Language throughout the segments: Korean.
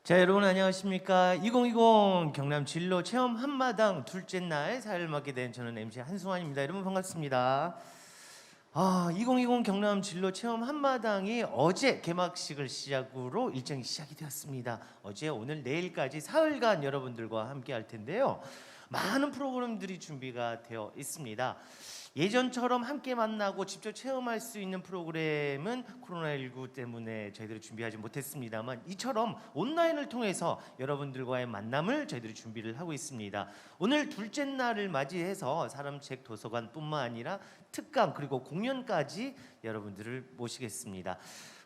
자, 여러분 안녕하십니까? 2020 경남 진로 체험 한마당 둘째 날 사회를 맡게 된 저는 MC 한승환입니다. 여러분 반갑습니다. 2020 경남 진로 체험 한마당이 어제 개막식을 시작으로 일정이 시작이 되었습니다. 어제, 오늘, 내일까지 사흘간 여러분들과 함께 할 텐데요. 많은 프로그램들이 준비가 되어 있습니다. 예전처럼 함께 만나고 직접 체험할 수 있는 프로그램은 코로나19 때문에 저희들이 준비하지 못했습니다만, 이처럼 온라인을 통해서 여러분들과의 만남을 저희들이 준비를 하고 있습니다. 오늘 둘째 날을 맞이해서 사람책 도서관뿐만 아니라 특강 그리고 공연까지 여러분들을 모시겠습니다.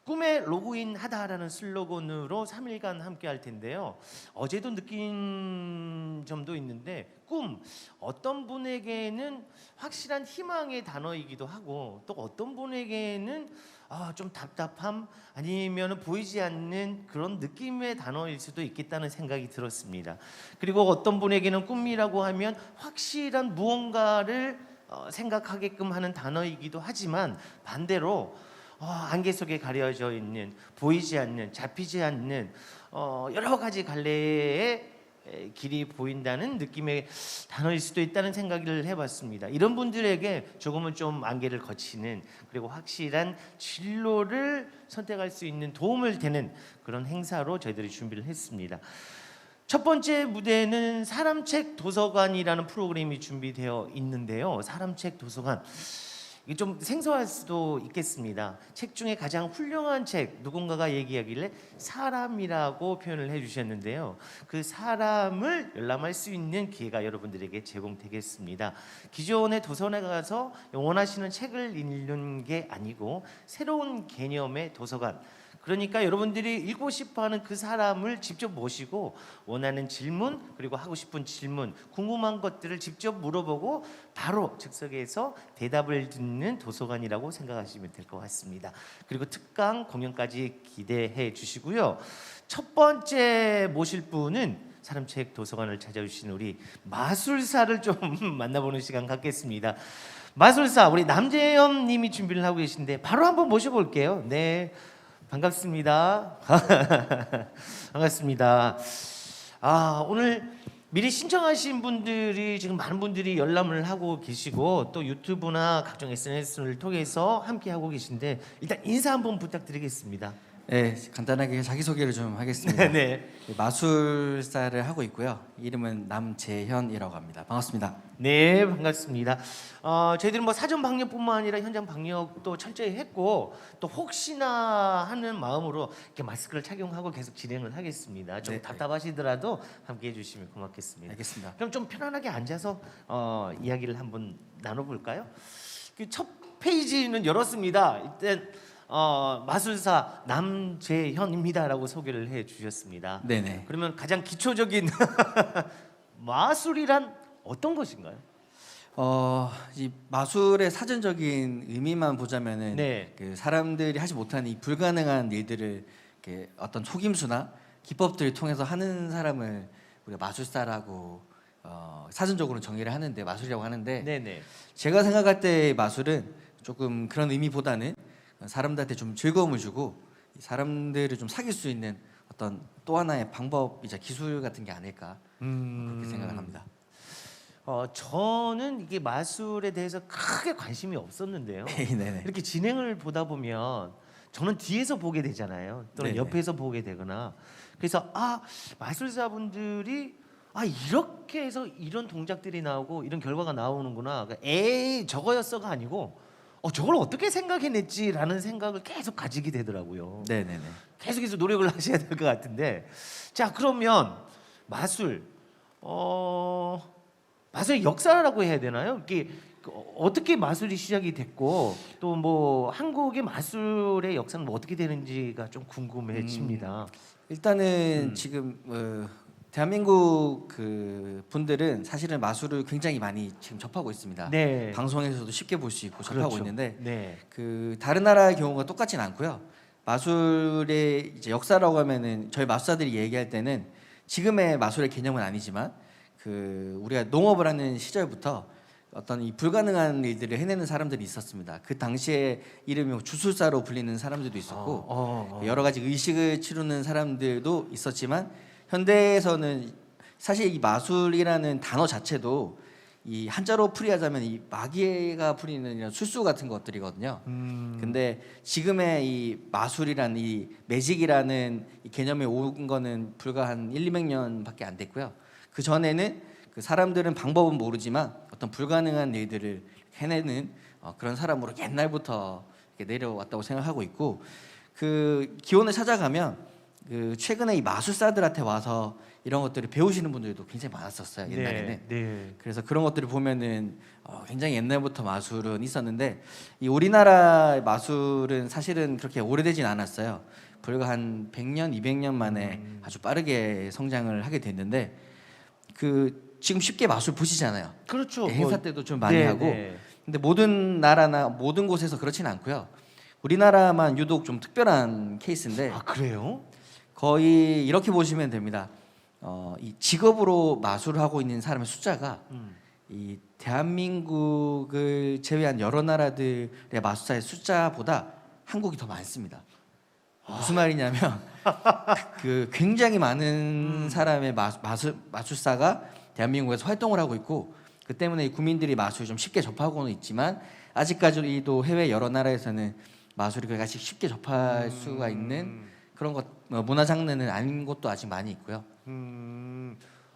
꿈에 로그인 하다라는 슬로건으로 3일간 함께 할 텐데요. 어제도 느낀 점도 있는데, 꿈, 어떤 분에게는 확실한 희망의 단어이기도 하고, 또 어떤 분에게는 좀 답답함, 아니면 보이지 않는 그런 느낌의 단어일 수도 있겠다는 생각이 들었습니다. 그리고 어떤 분에게는 꿈이라고 하면 확실한 무언가를 생각하게끔 하는 단어이기도 하지만, 반대로 안개 속에 가려져 있는, 보이지 않는, 잡히지 않는 여러 가지 갈래의 길이 보인다는 느낌의 단어일 수도 있다는 생각을 해봤습니다. 이런 분들에게 조금은 좀 안개를 거치는, 그리고 확실한 진로를 선택할 수 있는 도움을 되는 그런 행사로 저희들이 준비를 했습니다. 첫 번째 무대는 사람책 도서관이라는 프로그램이 준비되어 있는데요. 사람책 도서관, 이게 좀 생소할 수도 있겠습니다. 책 중에 가장 훌륭한 책, 누군가가 얘기하길래 사람이라고 표현을 해주셨는데요. 그 사람을 열람할 수 있는 기회가 여러분들에게 제공되겠습니다. 기존의 도서관에 가서 원하시는 책을 읽는 게 아니고 새로운 개념의 도서관, 그러니까 여러분들이 읽고 싶어하는 그 사람을 직접 모시고 원하는 질문, 그리고 하고 싶은 질문, 궁금한 것들을 직접 물어보고 바로 즉석에서 대답을 듣는 도서관이라고 생각하시면 될 것 같습니다. 그리고 특강 공연까지 기대해 주시고요. 첫 번째 모실 분은 사람책 도서관을 찾아주신 우리 마술사를 좀 만나보는 시간 갖겠습니다. 마술사 우리 남재현 님이 준비를 하고 계신데 바로 한번 모셔볼게요. 네, 반갑습니다. 반갑습니다. 오늘 미리 신청하신 분들이 지금 많은 분들이 열람을 하고 계시고, 또 유튜브나 각종 SNS를 통해서 함께 하고 계신데, 일단 인사 한번 부탁드리겠습니다. 네, 간단하게 자기소개를 좀 하겠습니다. 네. 마술사를 하고 있고요. 이름은 남재현이라고 합니다. 반갑습니다. 네, 반갑습니다. 저희들은 뭐 사전 방역뿐만 아니라 현장 방역도 철저히 했고, 또 혹시나 하는 마음으로 이렇게 마스크를 착용하고 계속 진행을 하겠습니다. 좀 네. 답답하시더라도 함께 해주시면 고맙겠습니다. 알겠습니다. 그럼 좀 편안하게 앉아서 이야기를 한번 나눠볼까요? 그 첫 페이지는 열었습니다. 일단 마술사 남재현입니다라고 소개를 해주셨습니다. 네네. 그러면 가장 기초적인 마술이란 어떤 것인가요? 이 마술의 사전적인 의미만 보자면은 네. 그 사람들이 하지 못하는 이 불가능한 일들을 이렇게 어떤 속임수나 기법들을 통해서 하는 사람을 우리가 마술사라고 사전적으로 정의를 하는데, 마술이라고 하는데, 네네. 제가 생각할 때 마술은 조금 그런 의미보다는 사람들한테 좀 즐거움을 주고 사람들을 좀 사귈 수 있는 어떤 또 하나의 방법이자 기술 같은 게 아닐까, 그렇게 생각을 합니다. 저는 이게 마술에 대해서 크게 관심이 없었는데요. 네네. 이렇게 진행을 보다 보면 저는 뒤에서 보게 되잖아요. 또는 네네. 옆에서 보게 되거나. 그래서 마술사분들이 이렇게 해서 이런 동작들이 나오고 이런 결과가 나오는구나. 그러니까 에이 저거였어가 아니고 저걸 어떻게 생각해냈지라는 생각을 계속 가지게 되더라고요. 네네네. 계속해서 노력을 하셔야 될 것 같은데, 자 그러면 마술, 마술의 역사라고 해야 되나요? 이게 어떻게 마술이 시작이 됐고, 또 뭐 한국의 마술의 역사는 뭐 어떻게 되는지가 좀 궁금해집니다. 일단은 지금 대한민국 그 분들은 사실은 마술을 굉장히 많이 지금 접하고 있습니다. 네. 방송에서도 쉽게 볼 수 있고 접하고 그렇죠. 있는데, 네. 그 다른 나라의 경우가 똑같진 않고요. 마술의 이제 역사라고 하면은 저희 마술사들이 얘기할 때는 지금의 마술의 개념은 아니지만 그 우리가 농업을 하는 시절부터 어떤 이 불가능한 일들을 해내는 사람들이 있었습니다. 그 당시에 이름이 뭐 주술사로 불리는 사람들도 있었고 여러 가지 의식을 치르는 사람들도 있었지만 현대에서는 사실 이 마술이라는 단어 자체도 이 한자로 풀이하자면 이 마귀가 부리는 이런 술수 같은 것들이거든요. 근데 지금의 이 마술이란 이 매직이라는 이 개념이 온 거는 불과 한 200년밖에 안 됐고요. 그 전에는 그 사람들은 방법은 모르지만 어떤 불가능한 일들을 해내는 그런 사람으로 옛날부터 이렇게 내려왔다고 생각하고 있고, 그 기원을 찾아가면 그 최근에 이 마술사들한테 와서 이런 것들을 배우시는 분들도 굉장히 많았었어요, 옛날에는. 네. 그래서 그런 것들을 보면은 굉장히 옛날부터 마술은 있었는데, 이 우리나라 마술은 사실은 그렇게 오래되진 않았어요. 불과 한 100년, 200년 만에 아주 빠르게 성장을 하게 됐는데, 그 지금 쉽게 마술 보시잖아요. 그렇죠. 행사 때도 좀 많이 하고. 네. 근데 모든 나라나 모든 곳에서 그렇진 않고요. 우리나라만 유독 좀 특별한 케이스인데, 아 그래요? 거의 이렇게 보시면 됩니다. 이 직업으로 마술을 하고 있는 사람의 숫자가 이 대한민국을 제외한 여러 나라들의 마술사의 숫자보다 한국이 더 많습니다. 무슨 말이냐면 그 굉장히 많은 사람의 마술사가 대한민국에서 활동을 하고 있고, 그 때문에 국민들이 마술을 좀 쉽게 접하고는 있지만 아직까지도 해외 여러 나라에서는 마술이 그렇게 쉽게 접할 수가 있는 그런 것 문화 장르는 아닌 곳도 아직 많이 있고요.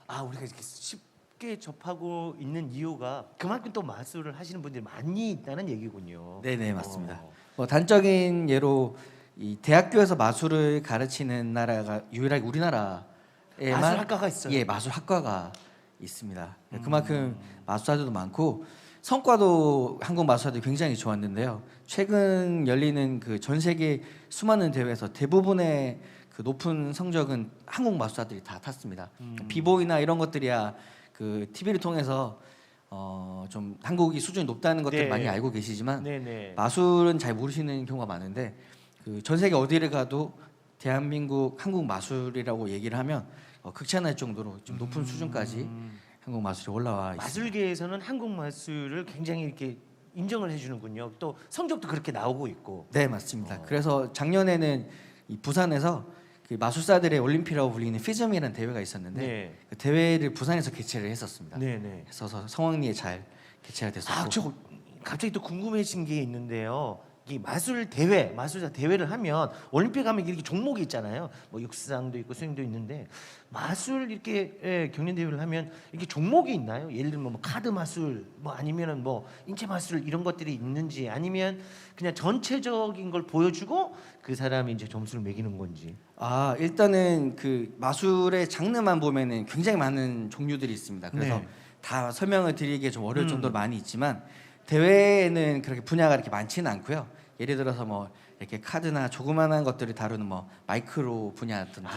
아 우리가 이렇게 쉽게 접하고 있는 이유가 그만큼 또 마술을 하시는 분들이 많이 있다는 얘기군요. 네네, 맞습니다. 뭐 단적인 예로 이 대학교에서 마술을 가르치는 나라가 유일하게 우리나라에만 마술학과가 있어요. 예, 마술학과가 있습니다. 그만큼 마술사들도 많고 성과도 한국 마술사들이 굉장히 좋았는데요. 최근 열리는 그 전 세계 수많은 대회에서 대부분의 그 높은 성적은 한국 마술사들이 다 탔습니다. 비보이나 이런 것들이야 그 TV를 통해서 좀 한국이 수준이 높다는 것들 네. 많이 알고 계시지만 네네. 마술은 잘 모르시는 경우가 많은데, 그 전 세계 어디를 가도 대한민국 한국 마술이라고 얘기를 하면 극찬할 정도로 좀 높은 수준까지 한국 마술이 올라와 있습니다. 마술계에서는 한국 마술을 굉장히 이렇게 인정을 해주는군요. 또 성적도 그렇게 나오고 있고. 네, 맞습니다. 그래서 작년에는 이 부산에서 그 마술사들의 올림피라고 불리는 피즘이라는 대회가 있었는데 네. 그 대회를 부산에서 개최를 했었습니다. 네네. 그래서 성황리에 잘 개최가 됐었고. 아, 저 갑자기 또 궁금해진 게 있는데요. 이 마술 대회, 마술사 대회를 하면 올림픽 하면 이렇게 종목이 있잖아요. 뭐 육상도 있고 수영도 있는데 마술 이렇게 경연 대회를 하면 이게 종목이 있나요? 예를 들면 뭐 카드 마술, 뭐 아니면은 뭐 인체 마술 이런 것들이 있는지, 아니면 그냥 전체적인 걸 보여주고 그 사람이 이제 점수를 매기는 건지. 아, 일단은 그 마술의 장르만 보면은 굉장히 많은 종류들이 있습니다. 그래서 네. 다 설명을 드리기에 좀 어려울 정도로 많이 있지만 대회에는 그렇게 분야가 이렇게 많지는 않고요. 예를 들어서 뭐 이렇게 카드나 조그만한 것들을 다루는 뭐 마이크로 분야라든지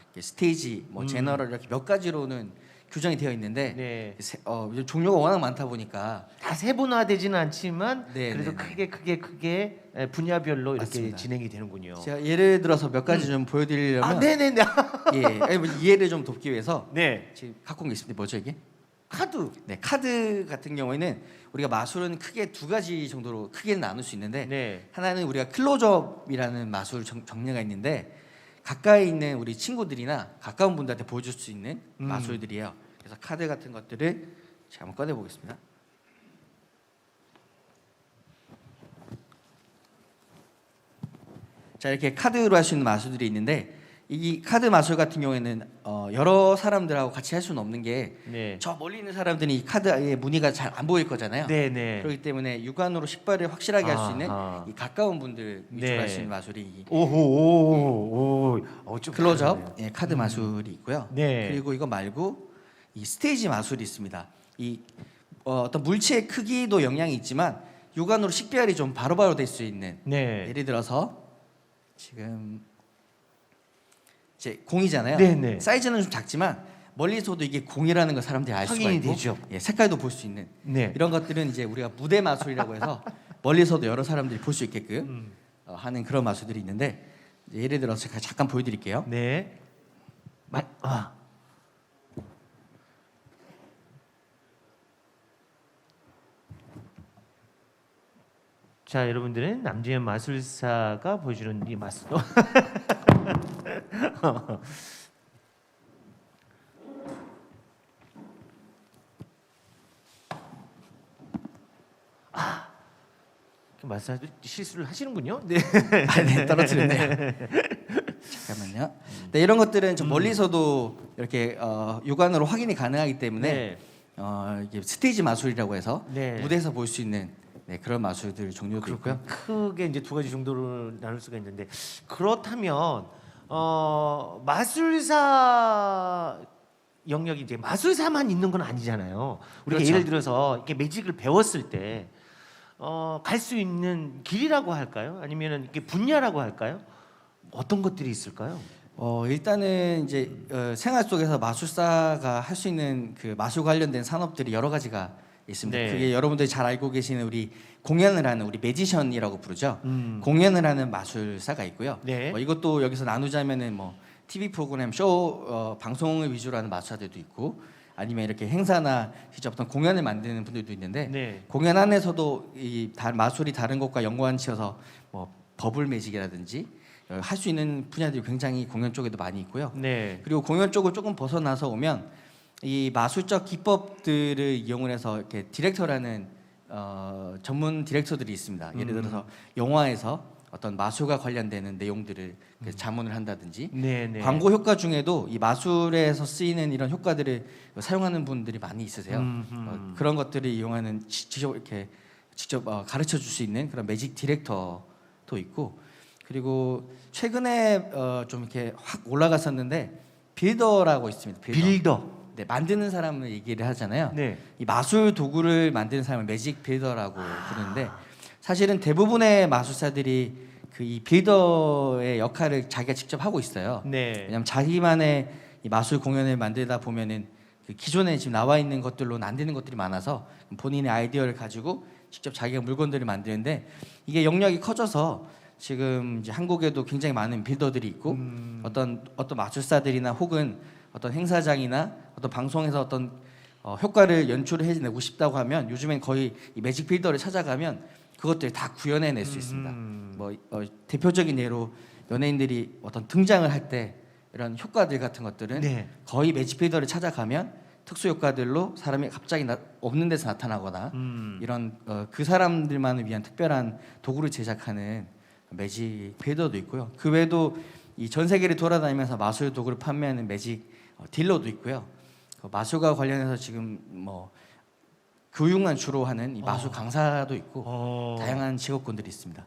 이렇게 스테이지, 뭐 제너럴 이렇게 몇 가지로는 규정이 되어 있는데 네. 요즘 종류가 워낙 많다 보니까 다 세분화되지는 않지만 네, 그래도 네, 크게 분야별로 이렇게 맞습니다. 진행이 되는군요. 제가 예를 들어서 몇 가지 좀 보여드리려면 아, 네네네. 예, 아니, 뭐 이해를 좀 돕기 위해서 네. 지금 갖고 온 게 있습니다. 뭐죠 이게? 카드. 네, 카드 같은 경우에는 우리가 마술은 크게 두 가지 정도로 크게 나눌 수 있는데, 네. 하나는 우리가 클로즈업이라는 마술 정례가 있는데 가까이 있는 우리 친구들이나 가까운 분들한테 보여줄 수 있는 마술들이에요. 그래서 카드 같은 것들을 제가 한번 꺼내 보겠습니다. 자, 이렇게 카드로 할 수 있는 마술들이 있는데, 이 카드 마술 같은 경우에는 여러 사람들하고 같이 할 수는 없는 게, 네. 저 멀리 있는 사람들은 이 카드의 무늬가 잘 안 보일 거잖아요. 네네. 그렇기 때문에 육안으로 식발을 확실하게 할 수 있는 아하. 이 가까운 분들 위주로 네. 할 수 있는 마술이 이 좀 클로즈업 다르네요. 카드 마술이 있고요. 네. 그리고 이거 말고 이 스테이지 마술이 있습니다. 이 어떤 물체의 크기도 영향이 있지만 육안으로 식별이 좀 바로바로 될 수 있는, 네. 예를 들어서 지금 이제 공이잖아요. 네네. 사이즈는 좀 작지만 멀리서도 이게 공이라는 걸 사람들이 알 수가 확인이 있고, 되죠. 예, 색깔도 볼 수 있는 네. 이런 것들은 이제 우리가 무대 마술이라고 해서 멀리서도 여러 사람들이 볼 수 있게끔 하는 그런 마술들이 있는데, 이제 예를 들어서 제가 잠깐 보여드릴게요. 네. 자, 여러분들은 남주현 마술사가 보여주는 이 마술. 마술사 실수를 하시는군요. 네. 아, 네, 떨어뜨렸네요. 잠깐만요. 네, 이런 것들은 좀 멀리서도 이렇게 육안으로 확인이 가능하기 때문에 네. 이게 스테이지 마술이라고 해서 네. 무대에서 볼 수 있는 그런 마술들 종류도 그렇고요. 있고요. 크게 이제 두 가지 정도로 나눌 수가 있는데 그렇다면 마술사 영역이 이제 마술사만 있는 건 아니잖아요. 우리가 그렇죠. 예를 들어서 이렇게 매직을 배웠을 때 갈 수 있는 길이라고 할까요? 아니면은 이렇게 분야라고 할까요? 어떤 것들이 있을까요? 일단은 이제 생활 속에서 마술사가 할 수 있는 그 마술 관련된 산업들이 여러 가지가 있습니다. 네. 그게 여러분들이 잘 알고 계시는 우리 공연을 하는 우리 매지션이라고 부르죠. 음. 공연을 하는 마술사가 있고요. 네. 이것도 여기서 나누자면은 뭐 TV 프로그램 쇼 방송을 위주로 하는 마술사들도 있고 아니면 이렇게 행사나 직접 어떤 공연을 만드는 분들도 있는데 네. 공연 안에서도 마술이 다른 것과 연관지어서 뭐 버블 매직이라든지 할 수 있는 분야들이 굉장히 공연 쪽에도 많이 있고요. 네. 그리고 공연 쪽을 조금 벗어나서 오면 이 마술적 기법들을 이용을 해서 이렇게 디렉터라는 전문 디렉터들이 있습니다. 예를 들어서 영화에서 어떤 마술과 관련되는 내용들을 자문을 한다든지 네. 네. 광고 효과 중에도 이 마술에서 쓰이는 이런 효과들을 사용하는 분들이 많이 있으세요. 그런 것들을 이용하는 직접 가르쳐 줄 수 있는 그런 매직 디렉터도 있고 그리고 최근에 좀 이렇게 확 올라갔었는데 빌더라고 있습니다. 빌더. 네, 만드는 사람을 얘기를 하잖아요. 네. 이 마술 도구를 만드는 사람을 매직 빌더라고 부르는데 사실은 대부분의 마술사들이 그 이 빌더의 역할을 자기가 직접 하고 있어요. 네. 왜냐하면 자기만의 이 마술 공연을 만들다 보면은 그 기존에 지금 나와 있는 것들로는 안 되는 것들이 많아서 본인의 아이디어를 가지고 직접 자기가 물건들을 만드는데 이게 영역이 커져서 지금 이제 한국에도 굉장히 많은 빌더들이 있고 어떤 마술사들이나 혹은 어떤 행사장이나 어떤 방송에서 어떤 효과를 연출을 해내고 싶다고 하면 요즘엔 거의 이 매직 빌더를 찾아가면 그것들 다 구현해낼 수 있습니다. 대표적인 예로 연예인들이 어떤 등장을 할 때 이런 효과들 같은 것들은 네. 거의 매직 빌더를 찾아가면 특수 효과들로 사람이 갑자기 없는 데서 나타나거나 이런 그 사람들만을 위한 특별한 도구를 제작하는 매직 빌더도 있고요. 그 외에도 이 전 세계를 돌아다니면서 마술 도구를 판매하는 매직 딜러도 있고요. 마술과 관련해서 지금 뭐 교육만 주로 하는 이 마술 강사도 있고 다양한 직업군들이 있습니다.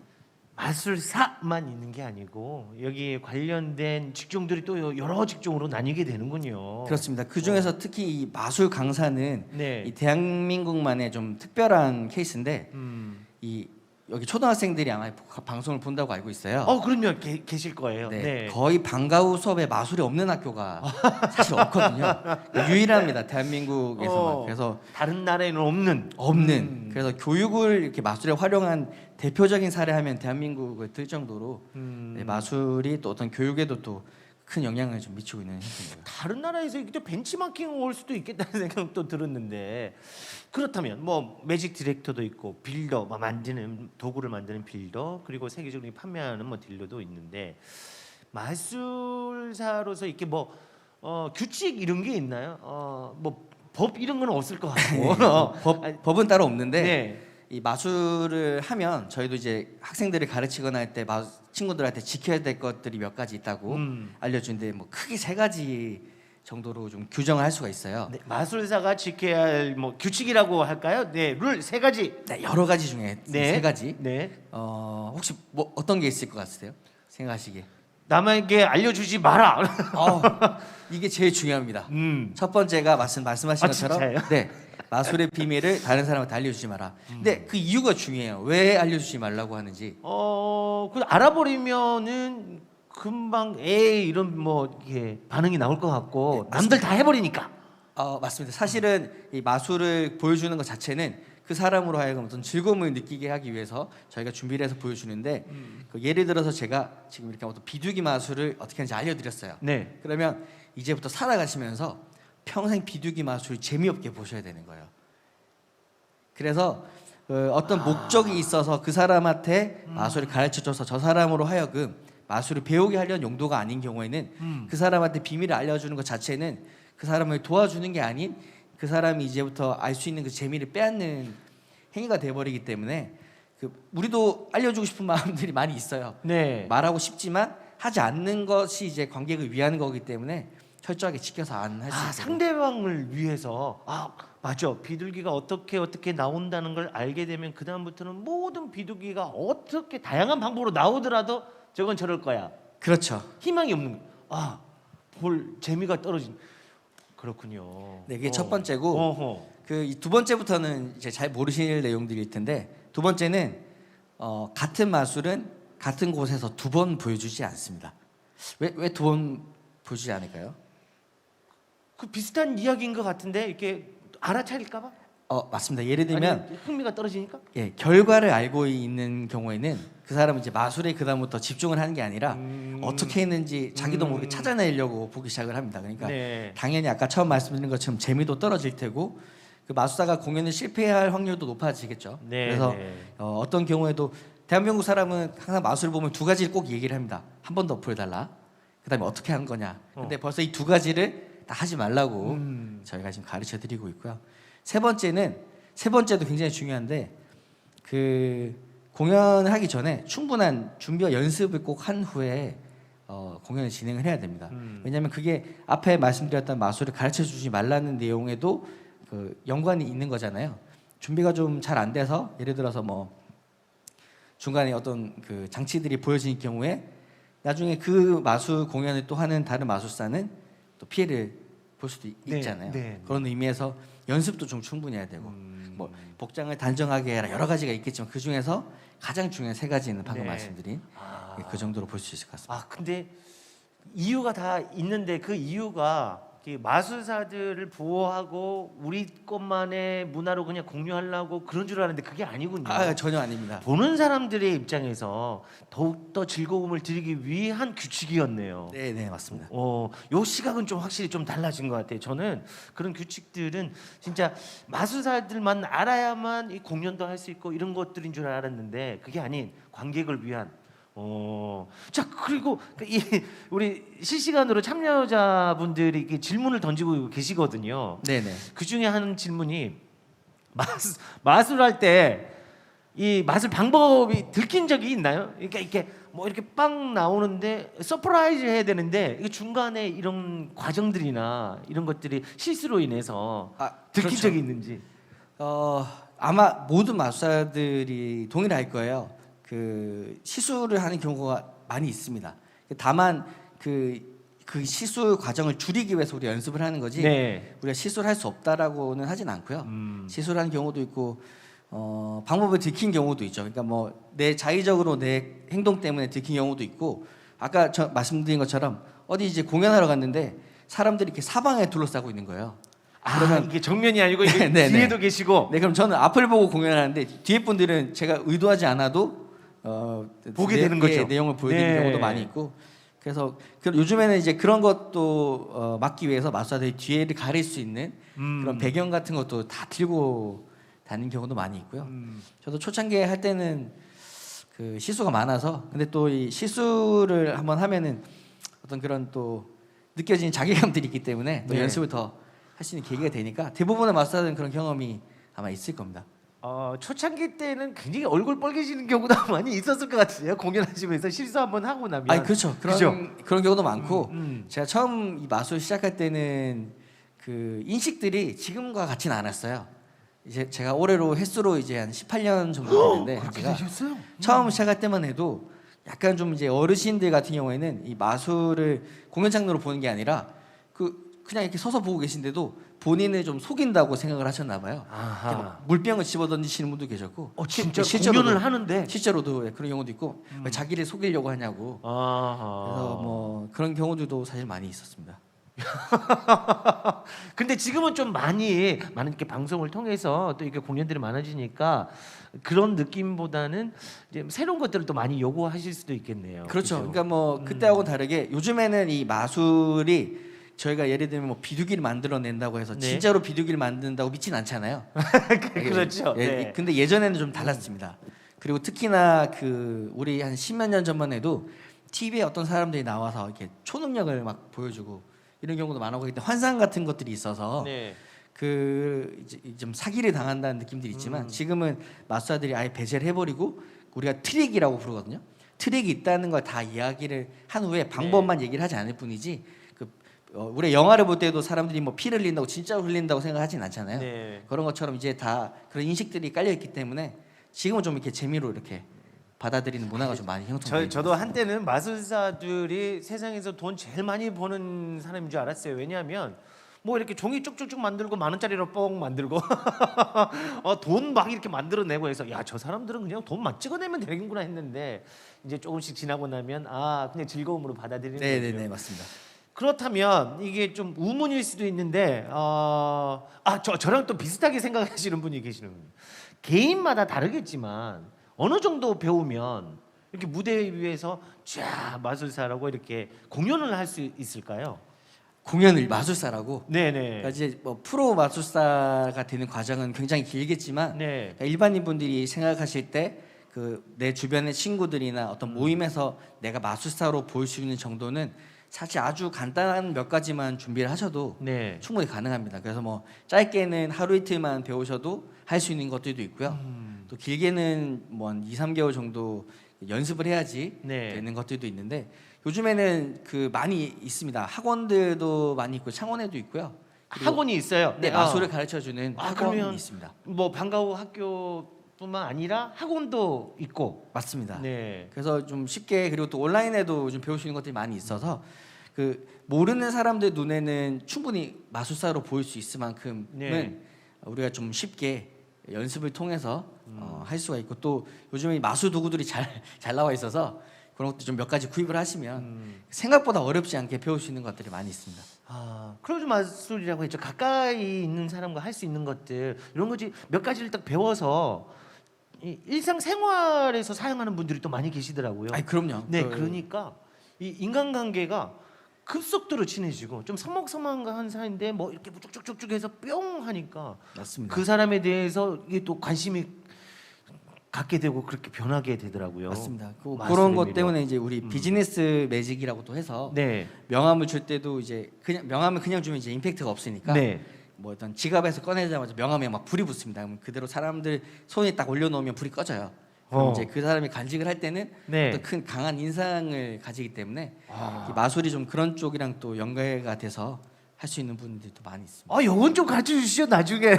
마술사만 있는 게 아니고 여기에 관련된 직종들이 또 여러 직종으로 나뉘게 되는군요. 그렇습니다. 그 중에서 특히 이 마술 강사는 네. 이 대한민국만의 좀 특별한 케이스인데 이 여기 초등학생들이 아마 방송을 본다고 알고 있어요. 그럼요. 계실 거예요. 네, 네. 거의 방과 후 수업에 마술이 없는 학교가 사실 없거든요. 유일합니다. 대한민국에서만. 그래서 다른 나라에는 없는. 그래서 교육을 이렇게 마술에 활용한 대표적인 사례하면 대한민국을 들 정도로 네, 마술이 또 어떤 교육에도 또 큰 영향을 좀 미치고 있는 형태입니다. 다른 나라에서 이게 또 벤치마킹 올 수도 있겠다는 생각도 들었는데 그렇다면 뭐 매직 디렉터도 있고 빌더 만드는 도구를 만드는 빌더 그리고 세계적으로 판매하는 뭐 딜러도 있는데 마술사로서 이렇게 뭐 규칙 이런 게 있나요? 뭐 법 이런 건 없을 것 같고 법은 따로 없는데 네. 이 마술을 하면 저희도 이제 학생들을 가르치거나 할 때 친구들한테 지켜야 될 것들이 몇 가지 있다고 알려주는데 뭐 크게 3가지 정도로 좀 규정을 할 수가 있어요. 네, 마술사가 지켜야 할 뭐 규칙이라고 할까요? 네, 룰 3가지. 네, 여러 가지 중에 네. 3가지. 네. 혹시 뭐 어떤 게 있을 것 같으세요? 생각하시기에. 남에게 알려주지 마라. 이게 제일 중요합니다. 음. 첫 번째가 말씀하신 것처럼 진짜요? 네, 마술의 비밀을 다른 사람한테 알려주지 마라. 근데 그 이유가 중요해요. 왜 알려주지 말라고 하는지. 그 알아버리면은 금방 에이 이런 뭐 이게 반응이 나올 것 같고 남들 다 해버리니까. 맞습니다. 사실은 이 마술을 보여주는 것 자체는 그 사람으로 하여금 어떤 즐거움을 느끼게 하기 위해서 저희가 준비를 해서 보여주는데 예를 들어서 제가 지금 이렇게 어떤 비둘기 마술을 어떻게 하는지 알려드렸어요. 네. 그러면 이제부터 살아가시면서 평생 비둘기 마술 재미없게 보셔야 되는 거예요. 그래서 어떤 목적이 있어서 그 사람한테 마술을 가르쳐줘서 저 사람으로 하여금 마술을 배우게 하려는 용도가 아닌 경우에는 그 사람한테 비밀을 알려주는 것 자체는 그 사람을 도와주는 게 아닌 그 사람이 이제부터 알 수 있는 그 재미를 빼앗는 행위가 돼버리기 때문에 우리도 알려주고 싶은 마음들이 많이 있어요. 네. 말하고 싶지만 하지 않는 것이 이제 관객을 위한 거기 때문에 철저하게 지켜서 안 할 수 있어요. 상대방을 위해서 맞아. 비둘기가 어떻게 나온다는 걸 알게 되면 그 다음부터는 모든 비둘기가 어떻게 다양한 방법으로 나오더라도 저건 저럴 거야. 그렇죠. 희망이 없는 거야. 볼 재미가 떨어진. 그렇군요. 네, 이게 첫 번째고 어허. 두 번째부터는 이제 잘 모르실 내용들일 텐데 두 번째는 같은 마술은 같은 곳에서 두 번 보여주지 않습니다. 왜 두 번 보여주지 않을까요? 그 비슷한 이야기인 것 같은데 이렇게 알아차릴까봐? 맞습니다. 예를 들면 아니, 흥미가 떨어지니까? 결과를 알고 있는 경우에는 그 사람은 이제 마술에 그다음부터 집중을 하는 게 아니라 어떻게 했는지 자기도 모르게 찾아내려고 보기 시작을 합니다. 그러니까 네. 당연히 아까 처음 말씀드린 것처럼 재미도 떨어질 테고 그 마술사가 공연을 실패할 확률도 높아지겠죠. 네, 그래서 네. 어떤 경우에도 대한민국 사람은 항상 마술을 보면 두 가지를 꼭 얘기를 합니다. 한 번 더 보여달라. 그다음에 어떻게 한 거냐. 근데 벌써 이 두 가지를 다 하지 말라고 저희가 지금 가르쳐드리고 있고요. 세 번째도 굉장히 중요한데 그 공연을 하기 전에 충분한 준비와 연습을 꼭 한 후에 공연을 진행을 해야 됩니다. 왜냐하면 그게 앞에 말씀드렸던 마술을 가르쳐주지 말라는 내용에도 그 연관이 있는 거잖아요. 준비가 좀 잘 안 돼서 예를 들어서 뭐 중간에 어떤 그 장치들이 보여질 경우에 나중에 그 마술 공연을 또 하는 다른 마술사는 또 피해를 볼 수도 있잖아요. 네. 그런 의미에서 연습도 좀 충분히 해야 되고 뭐 복장을 단정하게 해라 여러 가지가 있겠지만 그 중에서 가장 중요한 세 가지는 방금 네. 말씀드린 그 정도로 볼 수 있을 것 같습니다. 근데 이유가 다 있는데 그 이유가 이 마술사들을 보호하고 우리 것만의 문화로 그냥 공유하려고 그런 줄 알았는데 그게 아니군요. 전혀 아닙니다. 보는 사람들의 입장에서 더욱더 즐거움을 드리기 위한 규칙이었네요. 네, 맞습니다. 요 시각은 좀 확실히 좀 달라진 것 같아요. 저는 그런 규칙들은 진짜 마술사들만 알아야만 이 공연도 할 수 있고 이런 것들인 줄 알았는데 그게 아닌 관객을 위한. 자 그리고 우리 실시간으로 참여자분들이 이렇게 질문을 던지고 계시거든요. 네네. 그 중에 한 질문이 마술할 때 이 마술 방법이 들킨 적이 있나요? 그러니까 이렇게 뭐 이렇게 빵 나오는데 서프라이즈 해야 되는데 이게 중간에 이런 과정들이나 이런 것들이 실수로 인해서 들킨 그렇죠. 적이 있는지. 아마 모든 마술사들이 동일할 거예요. 그 시술을 하는 경우가 많이 있습니다. 다만 그 시술 과정을 줄이기 위해서 우리가 연습을 하는 거지. 네. 우리가 시술할 수 없다라고는 하진 않고요. 시술하는 경우도 있고 방법을 들킨 경우도 있죠. 그러니까 뭐 내 자의적으로 내 행동 때문에 들킨 경우도 있고 아까 저 말씀드린 것처럼 어디 이제 공연하러 갔는데 사람들이 이렇게 사방에 둘러싸고 있는 거예요. 그러면 이게 정면이 아니고 이게 네, 뒤에도 계시고. 네, 그럼 저는 앞을 보고 공연하는데 뒤에 분들은 제가 의도하지 않아도 보게 되는 거죠. 내용을 보여드리는 네. 경우도 많이 있고 그래서 요즘에는 이제 그런 것도 막기 위해서 마술사들이 뒤에를 가릴 수 있는 그런 배경 같은 것도 다 들고 다니는 경우도 많이 있고요. 저도 초창기에 할 때는 그 실수가 많아서 근데 또 이 실수를 한번 하면은 어떤 그런 또 느껴지는 자괴감들이 있기 때문에 또 네. 연습을 더 할 수 있는 계기가 되니까 대부분의 마술사들은 그런 경험이 아마 있을 겁니다. 초창기 때는 굉장히 얼굴 빨개지는 경우도 많이 있었을 것 같아요. 공연하시면서 실수 한번 하고 나면. 그렇죠. 그죠? 그런 경우도 많고 음. 제가 처음 이 마술 시작할 때는 그 인식들이 지금과 같지는 않았어요. 이제 제가 올해로 횟수로 이제 한 18년 정도 됐는데 그렇게 제가 되셨어요? 처음 시작할 때만 해도 약간 좀 이제 어르신들 같은 경우에는 이 마술을 공연장르로 보는 게 아니라 그냥 이렇게 서서 보고 계신데도 본인을 좀 속인다고 생각을 하셨나 봐요. 아하. 이렇게 막 물병을 집어 던지시는 분도 계셨고 진짜 실제로도- 공연을 하는데. 실제로도 그런 경우도 있고 왜 자기를 속이려고 하냐고 아하. 그래서 뭐 그런 경우들도 사실 많이 있었습니다. 근데 지금은 좀 많은 이렇게 방송을 통해서 또 이렇게 공연들이 많아지니까 그런 느낌보다는 이제 새로운 것들을 또 많이 요구하실 수도 있겠네요. 그렇죠. 그죠? 그러니까 뭐 그때하고는 다르게 요즘에는 이 마술이 저희가 예를 들면 뭐 비둘기를 만들어낸다고 해서 네. 진짜로 비둘기를 만든다고 믿진 않잖아요. 그렇죠. 네. 근데 예전에는 좀 달랐습니다. 그리고 특히나 그 우리 한 10몇 년 전만 해도 TV에 어떤 사람들이 나와서 이렇게 초능력을 막 보여주고 이런 경우도 많았고 그때 환상 같은 것들이 있어서 네. 그 이제 좀 사기를 당한다는 느낌들이 있지만 지금은 마술사들이 아예 배제를 해버리고 우리가 트릭이라고 부르거든요. 트릭이 있다는 걸 다 이야기를 한 후에 방법만 얘기를 하지 않을 뿐이지 우리 영화를 볼 때도 사람들이 뭐 피를 흘린다고 진짜로 흘린다고 생각하진 않잖아요. 네. 그런 것처럼 이제 다 그런 인식들이 깔려 있기 때문에 지금은 좀 이렇게 재미로 이렇게 받아들이는 문화가 좀 많이 형성돼 있는 저도 한때는 마술사들이 세상에서 돈 제일 많이 버는 사람인 줄 알았어요. 왜냐하면 뭐 이렇게 종이 쭉쭉쭉 만들고 10,000원짜리로 뻥 만들고 돈 막 이렇게 만들어내고 해서 야 저 사람들은 그냥 돈만 찍어내면 되는구나 했는데 이제 조금씩 지나고 나면 아 그냥 즐거움으로 받아들이는 거죠. 네네네 맞습니다. 그렇다면 이게 좀 우문일 수도 있는데 저랑 또 비슷하게 생각하시는 분이 계시는 거예요. 개인마다 다르겠지만 어느 정도 배우면 이렇게 무대 위에서 쫙 마술사라고 이렇게 공연을 할 수 있을까요? 공연을 마술사라고 네네. 그러니까 이제 뭐 프로 마술사가 되는 과정은 굉장히 길겠지만 네. 그러니까 일반인 분들이 생각하실 때 그 내 주변의 친구들이나 어떤 모임에서 내가 마술사로 보일 수 있는 정도는 사실 아주 간단한 몇 가지만 준비를 하셔도 네. 충분히 가능합니다. 그래서 뭐 짧게는 하루 이틀만 배우셔도 할 수 있는 것들도 있고요. 또 길게는 뭐 한 2, 3개월 정도 연습을 해야지 네. 되는 것들도 있는데 요즘에는 그 많이 있습니다. 학원들도 많이 있고 창원에도 있고요. 그리고 학원이 있어요. 네, 마술을 가르쳐 주는 아, 학원이 그러면 있습니다. 뭐 방과후 학교뿐만 아니라 학원도 있고. 맞습니다. 네. 그래서 좀 쉽게 그리고 또 온라인에도 좀 배울 수 있는 것들이 많이 있어서 그 모르는 사람들 눈에는 충분히 마술사로 보일 수 있을 만큼은 네. 우리가 좀 쉽게 연습을 통해서 할 수가 있고 또 요즘에 마술 도구들이 잘 나와 있어서 그런 것도 좀 몇 가지 구입을 하시면 생각보다 어렵지 않게 배울 수 있는 것들이 많이 있습니다. 크로즈 마술이라고 했죠. 가까이 있는 사람과 할 수 있는 것들 이런 거지 몇 가지를 딱 배워서 이 일상생활에서 사용하는 분들이 또 많이 계시더라고요. 아니 그럼요. 네, 그러니까 이 인간관계가 급속도로 친해지고 좀 서먹서먹한 사이인데 뭐 이렇게 쭉쭉쭉쭉 해서 뿅 하니까 맞습니다. 그 사람에 대해서 이게 또 관심이 갖게 되고 그렇게 변하게 되더라고요. 맞습니다. 마술의 그런 것 매력. 때문에 이제 우리 비즈니스 매직이라고도 해서 네, 명함을 줄 때도 이제 그냥 명함을 그냥 주면 이제 임팩트가 없으니까 네, 뭐 어떤 지갑에서 꺼내자마자 명함에 막 불이 붙습니다. 그럼 그대로 사람들 손에 딱 올려놓으면 불이 꺼져요. 그럼 이제 그 사람이 간직을 할 때는 네. 어떤 큰 강한 인상을 가지기 때문에 아. 이 마술이 좀 그런 쪽이랑 또 연계가 돼서 할 수 있는 분들도 많이 있습니다. 영혼 좀 가르쳐 주시죠 나중에.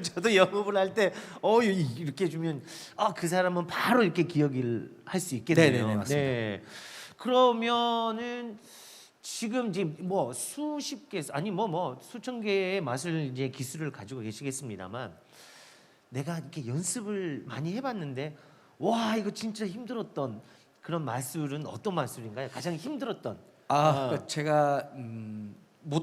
저도 영업을 할 때 이렇게 해주면 그 사람은 바로 이렇게 기억을 할 수 있겠네요. 네네네, 맞습니다. 네. 그러면은 지금 이제 뭐 수십 개 아니 뭐 수천 개의 마술 이제 기술을 가지고 계시겠습니다만 내가 이렇게 연습을 많이 해봤는데 와 이거 진짜 힘들었던 그런 마술은 어떤 마술인가요? 가장 힘들었던. 그러니까 제가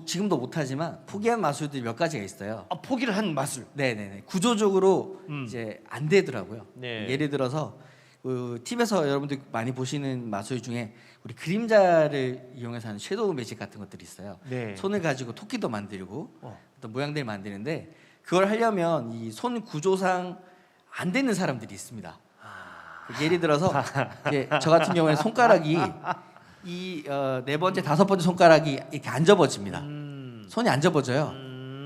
지금도 못하지만 포기한 마술들이 몇 가지가 있어요. 포기를 한 마술. 네네네. 구조적으로 이제 안 되더라고요. 네. 예를 들어서 그 TV에서 여러분들 많이 보시는 마술 중에 우리 그림자를 이용해서 하는 섀도우 매직 같은 것들이 있어요. 네. 손을 가지고 토끼도 만들고 어떤 모양들 만드는데 그걸 하려면 이 손 구조상 안 되는 사람들이 있습니다. 예를 들어서 이제 저 같은 경우에 손가락이 이 네 번째, 다섯 번째 손가락이 이렇게 안 접어집니다. 손이 안 접어져요.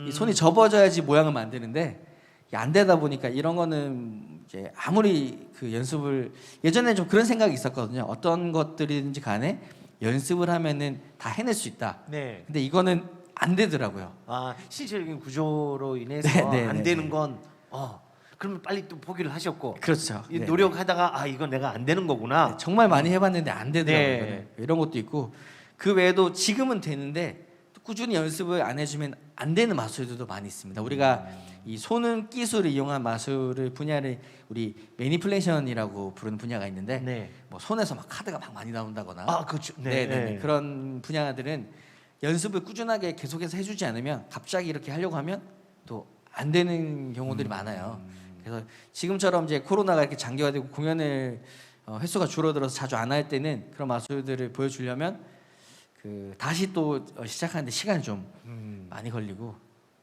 이 손이 접어져야지 모양을 만드는데 이게 안 되다 보니까 이런 거는 이제 아무리 그 연습을 예전에 좀 그런 생각이 있었거든요. 어떤 것들이든지 간에 연습을 하면은 다 해낼 수 있다. 네. 근데 이거는 안 되더라고요. 실질적인 구조로 인해서 네, 안 네, 되는 네. 건 그러면 빨리 또 포기를 하셨고 그렇죠. 이 네. 노력하다가 이건 내가 안 되는 거구나. 네, 정말 많이 해봤는데 안 되더라고요. 네. 이거는. 이런 것도 있고 그 외에도 지금은 되는데 또 꾸준히 연습을 안 해주면 안 되는 마술들도 많이 있습니다. 우리가 이 손은 기술을 이용한 마술을 분야를 우리 매니플레이션이라고 부르는 분야가 있는데 네. 뭐 손에서 막 카드가 막 많이 나온다거나 그렇죠. 네. 그런 분야들은 연습을 꾸준하게 계속해서 해주지 않으면 갑자기 이렇게 하려고 하면 또 안 되는 경우들이 많아요. 그래서 지금처럼 이제 코로나가 이렇게 장기화되고 공연을 횟수가 줄어들어서 자주 안 할 때는 그런 마술들을 보여주려면 그 다시 또 시작하는데 시간이 좀 많이 걸리고.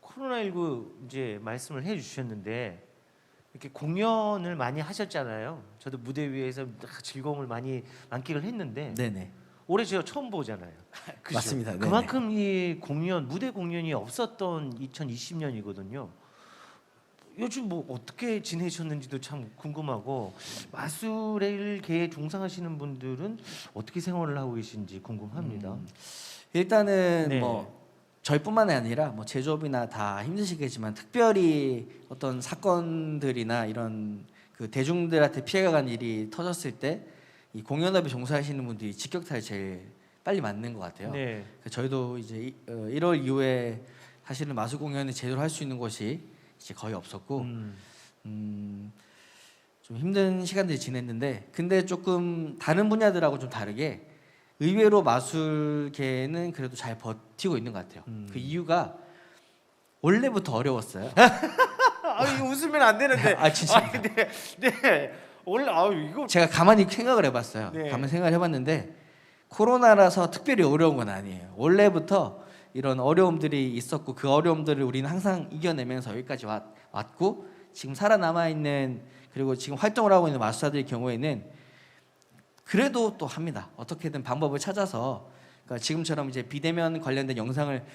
코로나19 이제 말씀을 해주셨는데 이렇게 공연을 많이 하셨잖아요. 저도 무대 위에서 즐거움을 많이 만끽을 했는데 네네. 올해 제가 처음 보잖아요. 그죠? 맞습니다. 네네. 그만큼 이 공연 무대 공연이 없었던 2020년이거든요. 요즘 뭐 어떻게 지내셨는지도 참 궁금하고 마술계에 종사하시는 분들은 어떻게 생활을 하고 계신지 궁금합니다. 일단은 네. 뭐 저희뿐만이 아니라 뭐 제조업이나 다 힘드시겠지만 특별히 어떤 사건들이나 이런 그 대중들한테 피해가 간 일이 터졌을 때 이 공연업에 종사하시는 분들이 직격탄을 제일 빨리 맞는 것 같아요. 네. 그래서 저희도 이제 1월 이후에 사실은 마술 공연을 제대로 할 수 있는 곳이 이제 거의 없었고 좀 힘든 시간들을 지냈는데, 근데 조금 다른 분야들하고 좀 다르게 의외로 마술계는 그래도 잘 버티고 있는 것 같아요. 그 이유가 원래부터 어려웠어요. 이거 웃으면 안 되는데. 아 진짜. 네, 네. 원래 이거 제가 가만히 생각을 해봤어요. 네. 가만히 생각을 해봤는데 코로나라서 특별히 어려운 건 아니에요. 원래부터 이런 어려움들이 있었고 그 어려움들을 우리는 항상 이겨내면서 여기까지 왔고, 지금 살아남아 있는 그리고 지금 활동을 하고 있는 마술사들의 경우에는 그래도 또 합니다. 어떻게든 방법을 찾아서, 그러니까 지금처럼 이제 비대면 관련된 영상을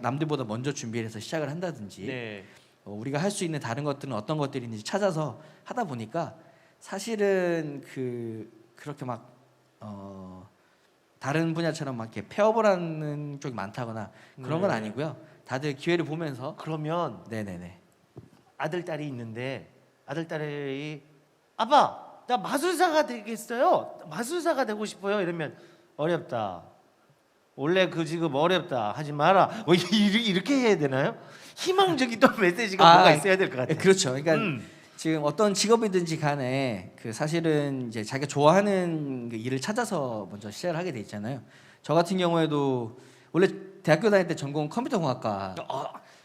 남들보다 먼저 준비를 해서 시작을 한다든지 네. 우리가 할 수 있는 다른 것들은 어떤 것들이 있는지 찾아서 하다 보니까 사실은 그렇게 막 다른 분야처럼 막 이렇게 폐업을 하는 쪽이 많다거나 그런 건 네. 아니고요. 다들 기회를 보면서. 그러면 네네네. 아들 딸이 있는데 아들 딸이 아빠 나 마술사가 되겠어요. 마술사가 되고 싶어요. 이러면 어렵다. 원래 그 직업 어렵다. 하지 마라. 뭐 이렇게 해야 되나요? 희망적인 또 메시지가 뭐가 있어야 될 것 같아요. 그렇죠. 그러니까 지금 어떤 직업이든지 간에 그 사실은 이제 자기가 좋아하는 그 일을 찾아서 먼저 시작을 하게 돼 있잖아요. 저 같은 경우에도 원래 대학교 다닐 때 전공 컴퓨터공학과.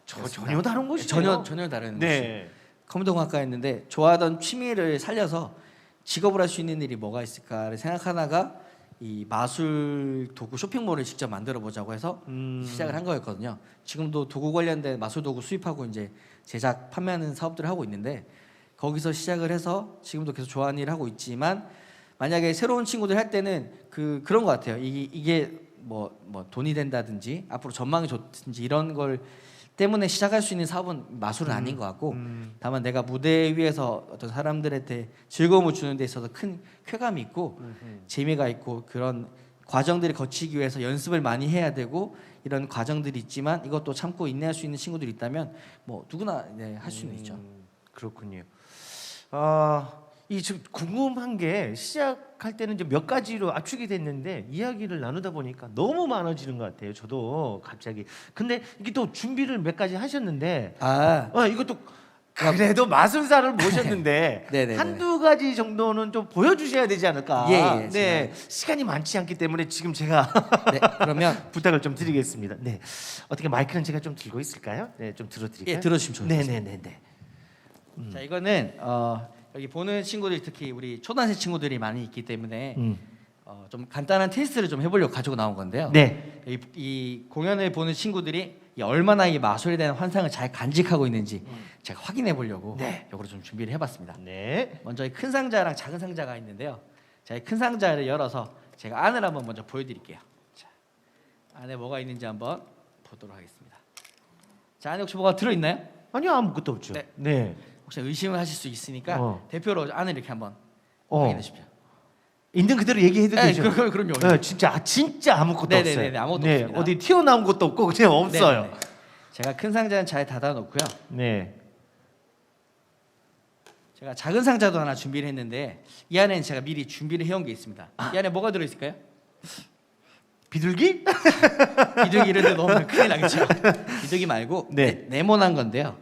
전혀 다른 곳이에요. 전혀 다른 곳이. 네. 컴퓨터공학과였는데 좋아하던 취미를 살려서 직업을 할 수 있는 일이 뭐가 있을까를 생각하다가 이 마술 도구 쇼핑몰을 직접 만들어 보자고 해서 시작을 한 거였거든요. 지금도 도구 관련된 마술 도구 수입하고 이제 제작 판매하는 사업들을 하고 있는데, 거기서 시작을 해서 지금도 계속 좋아하는 일을 하고 있지만, 만약에 새로운 친구들 할 때는 그런 것 같아요. 이게 뭐 돈이 된다든지 앞으로 전망이 좋든지 이런 걸 때문에 시작할 수 있는 사업은 마술은 아닌 것 같고, 다만 내가 무대 위에서 어떤 사람들한테 즐거움을 주는 데 있어서 큰 쾌감이 있고 재미가 있고, 그런 과정들을 거치기 위해서 연습을 많이 해야 되고 이런 과정들이 있지만 이것도 참고 인내할 수 있는 친구들이 있다면 뭐 누구나 할 수는 있죠. 그렇군요. 이 지금 궁금한 게 시작할 때는 이제 몇 가지로 압축이 됐는데 이야기를 나누다 보니까 너무 많아지는 것 같아요. 저도 갑자기. 근데 이게 또 준비를 몇 가지 하셨는데 이것도 그래도 마술사를 모셨는데 네네네. 한두 가지 정도는 좀 보여주셔야 되지 않을까. 예, 네, 시간이 많지 않기 때문에 지금 제가 네, 그러면 부탁을 좀 드리겠습니다. 네, 어떻게 마이크는 제가 좀 들고 있을까요? 네, 좀 들어드릴까요? 예, 들어주시면 좋겠습니다. 네네네네. 자, 이거는 여기 보는 친구들이 특히 우리 초등학생 친구들이 많이 있기 때문에 좀 간단한 테스트를 좀 해보려고 가지고 나온 건데요. 네. 이 공연을 보는 친구들이 얼마나 이 마술에 대한 환상을 잘 간직하고 있는지 제가 확인해 보려고 이거로 좀 준비를 해봤습니다. 네. 먼저 이 큰 상자랑 작은 상자가 있는데요. 자, 이 큰 상자를 열어서 제가 안을 한번 먼저 보여드릴게요. 자, 안에 뭐가 있는지 한번 보도록 하겠습니다. 자, 안에 혹시 뭐가 들어있나요? 아니요, 아무것도 없죠. 네. 네. 혹시 의심을 하실 수 있으니까 대표로 안을 이렇게 한번 확인해 주십시오. 있는 그대로 얘기해도 네, 되죠? 그럼요. 네, 진짜 아무것도 네네네네, 없어요. 아무것도 네, 없습니다. 어디 튀어나온 것도 없고 그냥 없어요. 네네네. 제가 큰 상자는 잘 닫아놓고요. 네. 제가 작은 상자도 하나 준비를 했는데 이 안에는 제가 미리 준비를 해온 게 있습니다. 이 안에 뭐가 들어있을까요? 비둘기? 비둘기 이런 데 넣으면 큰일 나겠죠. 비둘기 말고 네. 네모난 건데요.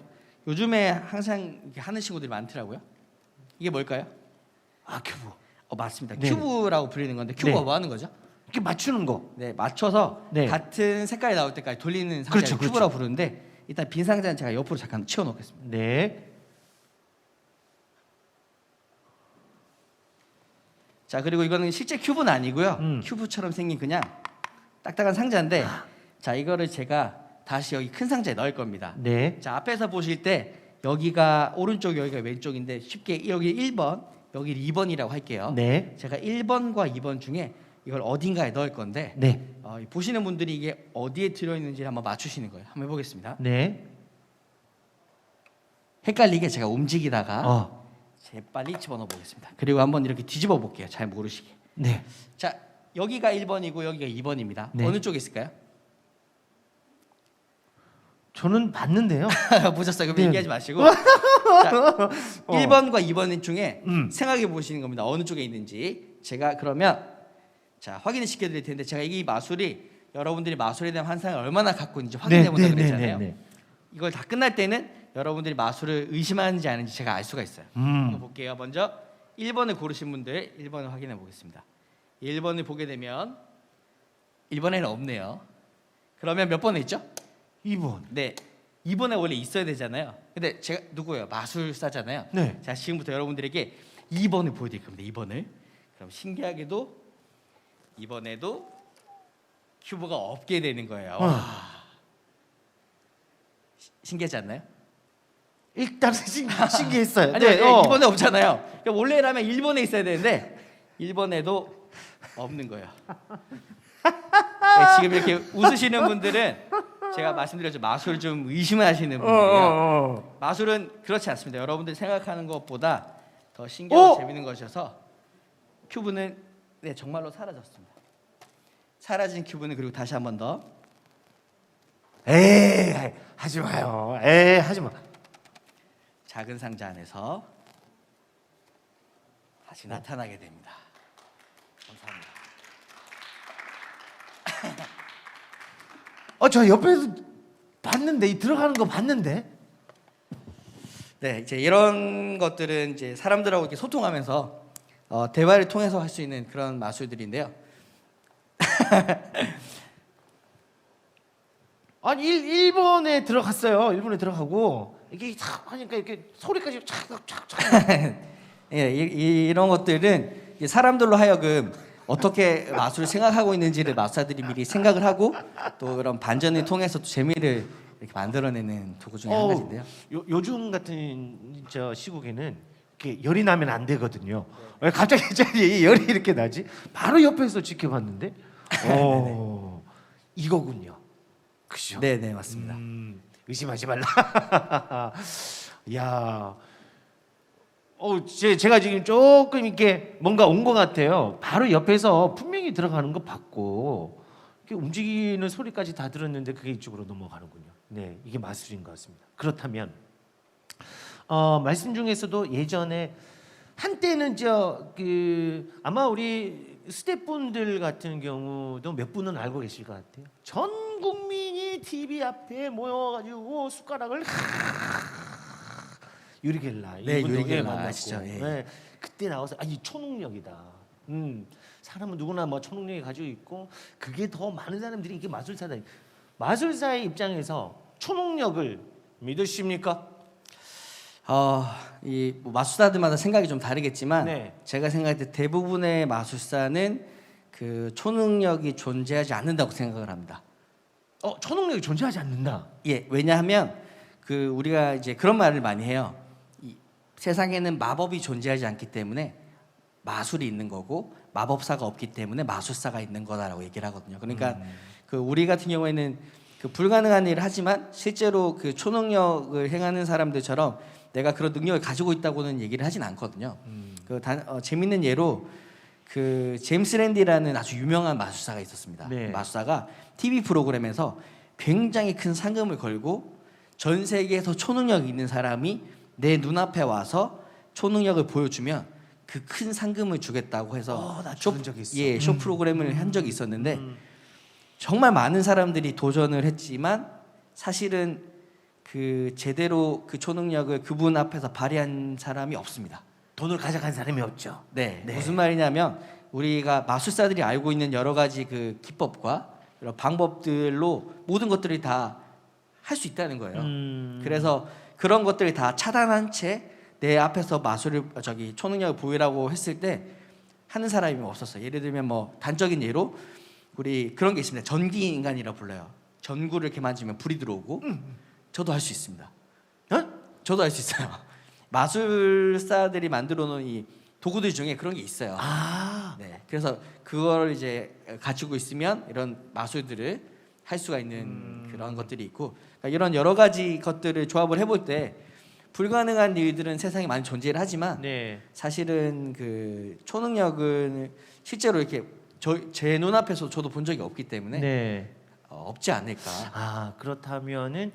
요즘에 항상 이렇게 하는 친구들이 많더라고요. 이게 뭘까요? 큐브. 맞습니다. 네. 큐브라고 불리는 건데 큐브가 네. 뭐 하는 거죠? 이렇게 맞추는 거. 네, 맞춰서 네. 같은 색깔이 나올 때까지 돌리는 상자를 그렇죠, 큐브라고 부르는데, 일단 빈 상자는 제가 옆으로 잠깐 치워놓겠습니다. 네. 자, 그리고 이거는 실제 큐브는 아니고요. 큐브처럼 생긴 그냥 딱딱한 상자인데 자 이거를 제가 다시 여기 큰 상자에 넣을 겁니다. 네. 자 앞에서 보실 때 여기가 오른쪽 여기가 왼쪽인데 쉽게 여기 1번 여기 2번이라고 할게요. 네. 제가 1번과 2번 중에 이걸 어딘가에 넣을 건데 네. 보시는 분들이 이게 어디에 들어있는지 한번 맞추시는 거예요. 한번 해보겠습니다. 네. 헷갈리게 제가 움직이다가 어. 재빨리 집어넣어 보겠습니다. 그리고 한번 이렇게 뒤집어 볼게요. 잘 모르시게. 네. 자 여기가 1번이고 여기가 2번입니다. 네. 어느 쪽에 있을까요? 저는 봤는데요. 보셨어요? 그럼 네. 얘기하지 마시고 자, 1번과 2번 중에 음. 생각해 보시는 겁니다. 어느 쪽에 있는지. 제가 그러면 자 확인을 시켜드릴 텐데 제가 이 마술이 여러분들이 마술에 대한 환상을 얼마나 갖고 있는지 확인해 본다고 그랬잖아요. 네. 이걸 다 끝날 때는 여러분들이 마술을 의심하는지 아닌지 제가 알 수가 있어요. 한번 볼게요. 먼저 1번을 고르신 분들 1번을 확인해 보겠습니다. 1번을 보게 되면 1번에는 없네요. 그러면 몇 번에 있죠? 2번. 네, 2번에 원래 있어야 되잖아요. 근데 제가 누구예요? 마술사잖아요. 네. 자, 지금부터 여러분들에게 2번을 보여드릴 겁니다. 2번을. 그럼 신기하게도 이번에도 큐브가 없게 되는 거예요. 와. 신기하지 않나요? 일단 신기했어요. 아니요, 네. 2번에 없잖아요. 그러니까 원래라면 1번에 있어야 되는데 1번에도 없는 거예요. 네, 지금 이렇게 웃으시는 분들은 제가 말씀드렸죠. 마술 좀 의심하시는 분들이에요. 마술은 그렇지 않습니다. 여러분들이 생각하는 것보다 더 신기하고 재밌는 것이어서 큐브는 네, 정말로 사라졌습니다. 사라진 큐브는 그리고 다시 한 번 더 에이, 하지 마요. 에이, 하지 마. 작은 상자 안에서 다시 나타나게 됩니다. 감사합니다. 저 옆에서 봤는데 이 들어가는 거 봤는데. 네, 이제 이런 것들은 이제 사람들하고 이렇게 소통하면서 대화를 통해서 할 수 있는 그런 마술들인데요. 아니 1번에 들어갔어요. 1번에 들어가고 이게 탁 하니까 이렇게 소리까지 촥촥촥. 예, 이런 것들은 이제 사람들로 하여금 어떻게 마술을 생각하고 있는지를 마술사들이 미리 생각을 하고 또 그런 반전을 통해서 또 재미를 이렇게 만들어내는 도구 중에 한 가지인데요. 요즘 같은 저 시국에는 이렇게 열이 나면 안 되거든요. 왜 갑자기 열이 이렇게 나지? 바로 옆에서 지켜봤는데, 이거군요. 그죠? 네, 네 맞습니다. 의심하지 말라. 야, 제가 지금 조금 이렇게 뭔가 온 것 같아요. 바로 옆에서 분명히 들어가는 거 봤고, 이렇게 움직이는 소리까지 다 들었는데 그게 이쪽으로 넘어가는군요. 네, 이게 마술인 것 같습니다. 그렇다면 말씀 중에서도 예전에 한때는 아마 우리 스태프분들 같은 경우도 몇 분은 알고 계실 것 같아요. 전 국민이 TV 앞에 모여가지고 숟가락을 유리겔라 네, 이분도 유리겔라 만났고. 아시죠? 예. 네, 그때 나와서 이 초능력이다. 사람은 누구나 뭐 초능력이 가지고 있고 그게 더 많은 사람들이 이게 마술사다. 마술사의 입장에서 초능력을 믿으십니까? 뭐 마술사들마다 생각이 좀 다르겠지만 네. 제가 생각할 때 대부분의 마술사는 그 초능력이 존재하지 않는다고 생각을 합니다. 초능력이 존재하지 않는다. 예, 왜냐하면 그 우리가 이제 그런 말을 많이 해요. 이 세상에는 마법이 존재하지 않기 때문에 마술이 있는 거고 마법사가 없기 때문에 마술사가 있는 거다라고 얘기를 하거든요. 그러니까 그 우리 같은 경우에는 그 불가능한 일을 하지만 실제로 그 초능력을 행하는 사람들처럼 내가 그런 능력을 가지고 있다고는 얘기를 하진 않거든요. 재밌는 예로 그 제임스 랜디라는 아주 유명한 마술사가 있었습니다. 네. 마술사가 TV 프로그램에서 굉장히 큰 상금을 걸고 전 세계에서 초능력이 있는 사람이 내 눈앞에 와서 초능력을 보여주면 그 큰 상금을 주겠다고 해서 나 들은 적 있어. 예, 쇼 프로그램을 한 적이 있었는데 정말 많은 사람들이 도전을 했지만 사실은 그 제대로 그 초능력을 그분 앞에서 발휘한 사람이 없습니다. 돈을 가져간 사람이 없죠. 네, 네. 무슨 말이냐면 우리가 마술사들이 알고 있는 여러 가지 그 기법과 이런 방법들로 모든 것들이 다 할 수 있다는 거예요. 그래서 그런 것들을 다 차단한 채 내 앞에서 초능력을 보이라고 했을 때 하는 사람이 없었어요. 예를 들면 뭐 단적인 예로 우리 그런 게 있습니다. 전기 인간이라 불러요. 전구를 이렇게 만지면 불이 들어오고 저도 할 수 있습니다. 저도 할 수 있어요. 마술사들이 만들어 놓은 이 도구들 중에 그런 게 있어요. 네. 그래서 그걸 이제 가지고 있으면 이런 마술들을 할 수가 있는 그런 것들이 있고, 그러니까 이런 여러 가지 것들을 조합을 해볼 때 불가능한 일들은 세상에 많이 존재를 하지만 네. 사실은 그 초능력은 실제로 이렇게 제 눈앞에서 저도 본 적이 없기 때문에 네. 없지 않을까. 그렇다면은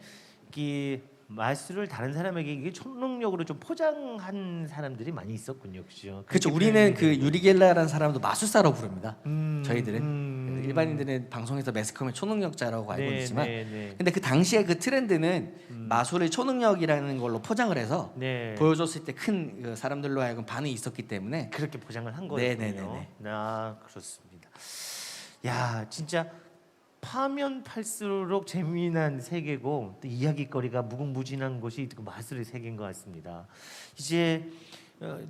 이 마술을 다른 사람에게 이게 초능력으로 좀 포장한 사람들이 많이 있었군요, 그렇죠? 그렇죠. 우리는 그 유리겔라라는 사람도 마술사라고 부릅니다. 저희들은 일반인들은 방송에서 매스컴의 초능력자라고 알고 있지만, 근데 그 당시에 그 트렌드는 마술을 초능력이라는 걸로 포장을 해서 보여줬을 때 큰 사람들로 하여금 반응이 있었기 때문에 그렇게 포장을 한 거군요. 네네네. 그렇습니다. 야, 진짜 파면 팔수록 재미난 세계고 또 이야기거리가 무궁무진한 것이 그 마술의 세계인 것 같습니다. 이제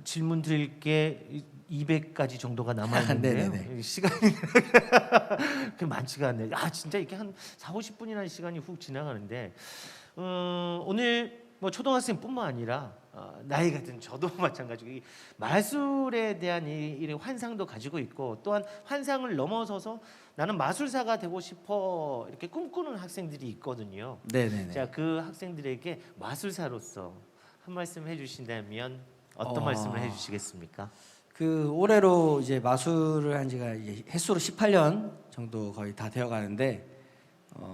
질문 드릴 게 200가지 정도가 남아 있는데요. 시간이 그 많지가 않네요. 진짜 이렇게 한 4, 50분이라는 시간이 훅 지나가는데 오늘 뭐 초등학생뿐만 아니라 나이 같은 저도 마찬가지고 이 마술에 대한 이 환상도 가지고 있고, 또한 환상을 넘어서서 나는 마술사가 되고 싶어 이렇게 꿈꾸는 학생들이 있거든요. 네네네. 자, 그 학생들에게 마술사로서 한 말씀 해주신다면 어떤 말씀을 해주시겠습니까? 그 올해로 이제 마술을 한 지가 이제 횟수로 18년 정도 거의 다 되어가는데,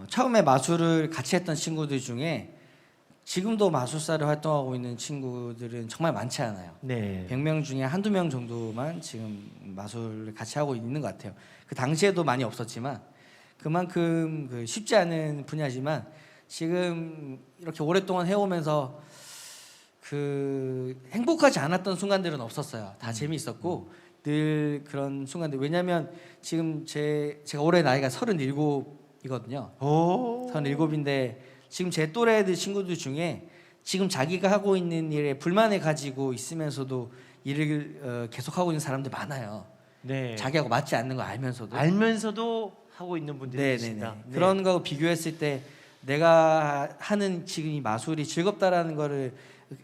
처음에 마술을 같이 했던 친구들 중에 지금도 마술사를 활동하고 있는 친구들은 정말 많지 않아요. 네. 100명 중에 한두 명 정도만 지금 마술을 같이 하고 있는 것 같아요. 그 당시에도 많이 없었지만 그만큼 그 쉽지 않은 분야지만 지금 이렇게 오랫동안 해오면서 그 행복하지 않았던 순간들은 없었어요. 다 재미있었고 늘 그런 순간들. 왜냐하면 지금 제가 올해 나이가 37이거든요. 37인데 지금 제 또래들 친구들 중에 지금 자기가 하고 있는 일에 불만을 가지고 있으면서도 일을 계속하고 있는 사람들 많아요. 네. 자기하고 맞지 않는 거 알면서도 하고 있는 분들이 계시다. 네. 그런 거 비교했을 때 내가 하는 지금 이 마술이 즐겁다라는 거를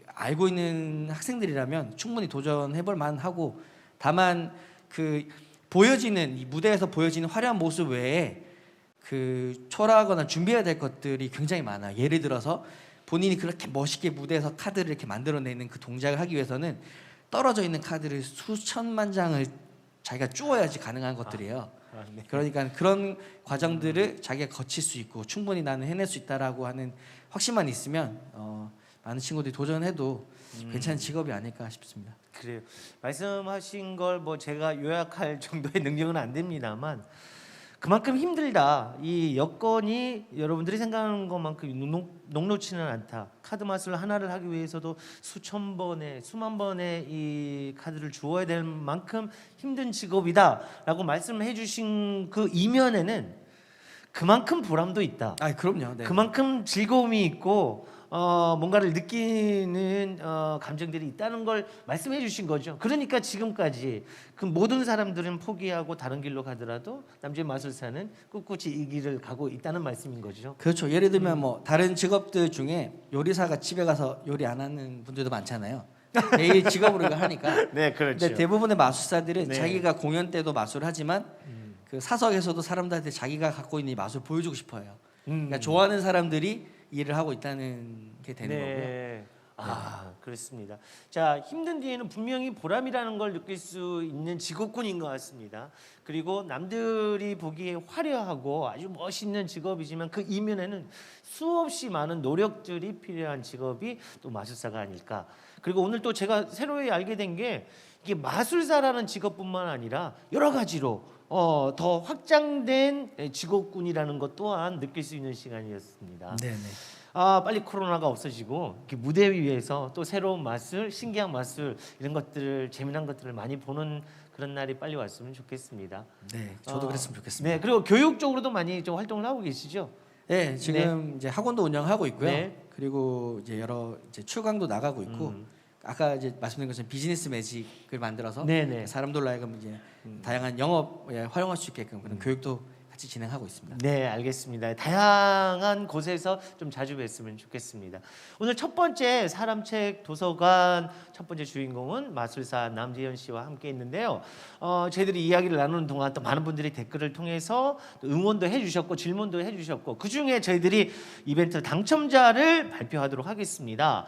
알고 있는 학생들이라면 충분히 도전해볼 만하고, 다만 그 보여지는 이 무대에서 보여지는 화려한 모습 외에 그 초라하거나 준비해야 될 것들이 굉장히 많아요. 예를 들어서 본인이 그렇게 멋있게 무대에서 카드를 이렇게 만들어내는 그 동작을 하기 위해서는 떨어져 있는 카드를 수천만 장을 자기가 쪼아야지 가능한 것들이에요. 네. 그러니까 그런 과정들을 자기가 거칠 수 있고 충분히 나는 해낼 수 있다라고 하는 확신만 있으면 많은 친구들이 도전해도 괜찮은 직업이 아닐까 싶습니다. 그래요. 말씀하신 걸 뭐 제가 요약할 정도의 능력은 안 됩니다만 그만큼 힘들다. 이 여건이 여러분들이 생각하는 것만큼 녹록치는 않다. 카드 마술 하나를 하기 위해서도 수천 번의 수만 번의 이 카드를 주어야 될 만큼 힘든 직업이다라고 말씀을 해주신 그 이면에는 그만큼 보람도 있다. 그럼요. 네. 그만큼 즐거움이 있고 뭔가를 느끼는 감정들이 있다는 걸 말씀해 주신 거죠. 그러니까 지금까지 그 모든 사람들은 포기하고 다른 길로 가더라도 남주의 마술사는 꿋꿋이 이 길을 가고 있다는 말씀인 거죠. 그렇죠. 예를 들면 뭐 다른 직업들 중에 요리사가 집에 가서 요리 안 하는 분들도 많잖아요. 매일 직업으로 이거 하니까. 네, 그렇죠. 근데 대부분의 마술사들은 네. 자기가 공연 때도 마술을 하지만 그 사석에서도 사람들한테 자기가 갖고 있는 이 마술을 보여주고 싶어요. 그러니까 좋아하는 사람들이 일을 하고 있다는 게 되는 거고요. 그렇습니다. 자, 힘든 뒤에는 분명히 보람이라는 걸 느낄 수 있는 직업군인 것 같습니다. 그리고 남들이 보기에 화려하고 아주 멋있는 직업이지만 그 이면에는 수없이 많은 노력들이 필요한 직업이 또 마술사가 아닐까. 그리고 오늘 또 제가 새로이 알게 된 게 이게 마술사라는 직업뿐만 아니라 여러 가지로 더 확장된 직업군이라는 것 또한 느낄 수 있는 시간이었습니다. 네네. 빨리 코로나가 없어지고 이렇게 무대 위에서 또 새로운 마술, 신기한 마술 이런 것들을 재미난 것들을 많이 보는 그런 날이 빨리 왔으면 좋겠습니다. 네, 저도 그랬으면 좋겠습니다. 네, 그리고 교육 쪽으로도 많이 좀 활동을 하고 계시죠? 네, 지금 이제 학원도 운영하고 있고요. 네. 그리고 이제 여러 이제 출강도 나가고 있고, 아까 이제 말씀드린 것처럼 비즈니스 매직을 만들어서 네네. 사람들로 하여금 이제 다양한 영업에 활용할 수 있게끔 그런 교육도 같이 진행하고 있습니다. 네, 알겠습니다. 다양한 곳에서 좀 자주 뵀으면 좋겠습니다. 오늘 첫 번째 사람책 도서관 첫 번째 주인공은 마술사 남재현 씨와 함께 있는데요. 저희들이 이야기를 나누는 동안 또 많은 분들이 댓글을 통해서 또 응원도 해주셨고 질문도 해주셨고 그 중에 저희들이 이벤트 당첨자를 발표하도록 하겠습니다.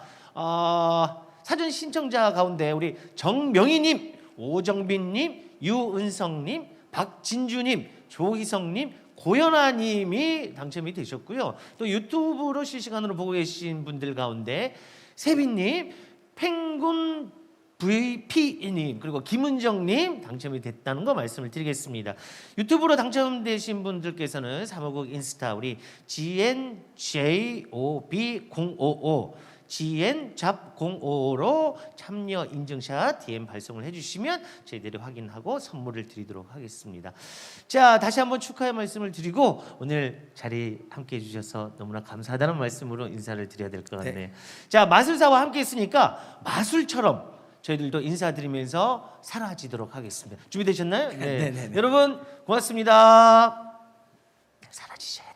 사전 신청자 가운데 우리 정명희님, 오정빈님, 유은성님, 박진주님, 조희성님, 고연아님이 당첨이 되셨고요. 또 유튜브로 실시간으로 보고 계신 분들 가운데 세빈님, 펭귄 VP님 그리고 김은정님 당첨이 됐다는 거 말씀을 드리겠습니다. 유튜브로 당첨되신 분들께서는 사무국 인스타 우리 GNJOB055 GN잡055로 참여 인증샷 DM 발송을 해주시면 저희들이 확인하고 선물을 드리도록 하겠습니다. 자, 다시 한번 축하의 말씀을 드리고 오늘 자리 함께 해주셔서 너무나 감사하다는 말씀으로 인사를 드려야 될 것 같네요. 네. 자, 마술사와 함께 했으니까 마술처럼 저희들도 인사드리면서 사라지도록 하겠습니다. 준비되셨나요? 네. 네네네. 여러분 고맙습니다. 사라지셔야 돼요.